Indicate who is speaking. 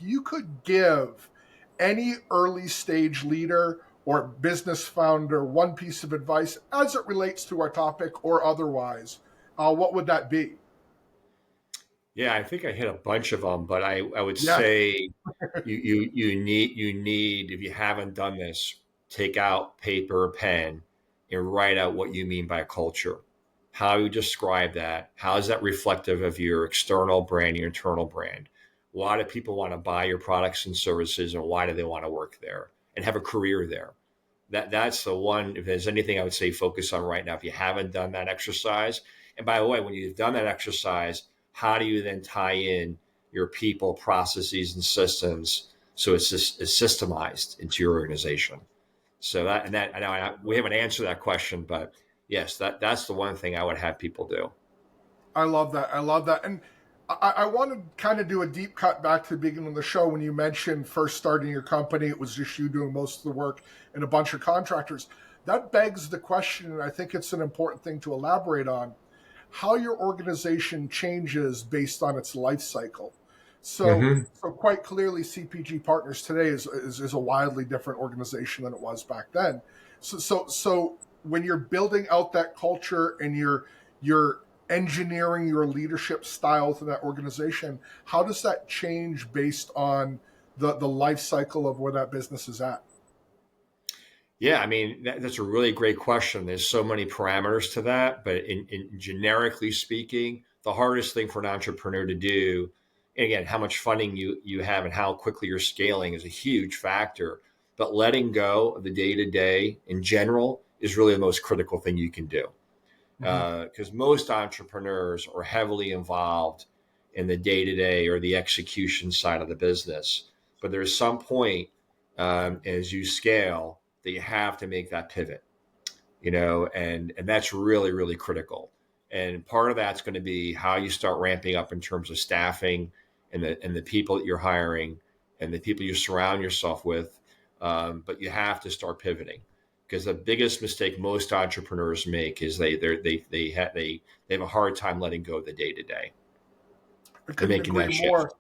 Speaker 1: you could give any early stage leader or business founder one piece of advice as it relates to our topic or otherwise, what would that be?
Speaker 2: Yeah, I think I hit a bunch of them, but I would
Speaker 1: Yeah.
Speaker 2: say you need if you haven't done this, take out paper or pen and write out what you mean by culture. How you describe that? How is that reflective of your external brand, your internal brand? Why do people want to buy your products and services, and why do they want to work there and have a career there? That's the one. If there's anything I would say, focus on right now. If you haven't done that exercise, and by the way, when you've done that exercise, how do you then tie in your people, processes, and systems so it's systemized into your organization? So that I know we haven't answered that question, but yes, that's the one thing I would have people do.
Speaker 1: I love that. I love that. And I want to kind of do a deep cut back to the beginning of the show when you mentioned first starting your company. It was just you doing most of the work and a bunch of contractors. That begs the question, and I think it's an important thing to elaborate on, how your organization changes based on its life cycle. So,
Speaker 2: Hmm.
Speaker 1: so quite clearly, CPG Partners today is a wildly different organization than it was back then. So when you're building out that culture and you're engineering your leadership style to that organization, how does that change based on the life cycle of where that business is at?
Speaker 2: Yeah, I mean that's a really great question. There's so many parameters to that, but in generically speaking, the hardest thing for an entrepreneur to do, and again, how much funding you have and how quickly you're scaling is a huge factor. But letting go of the day to day in general is really the most critical thing you can do,
Speaker 1: Mm-hmm.
Speaker 2: because most entrepreneurs are heavily involved in the day to day or the execution side of the business. But there's some point as you scale that you have to make that pivot, and that's really, really critical. And part of that's going to be how you start ramping up in terms of staffing and the people that you're hiring and the people you surround yourself with. But you have to start pivoting because the biggest mistake most entrepreneurs make is they have a hard time letting go of the day to day
Speaker 1: I
Speaker 2: and
Speaker 1: couldn't
Speaker 2: making
Speaker 1: agree
Speaker 2: that
Speaker 1: more.
Speaker 2: shift.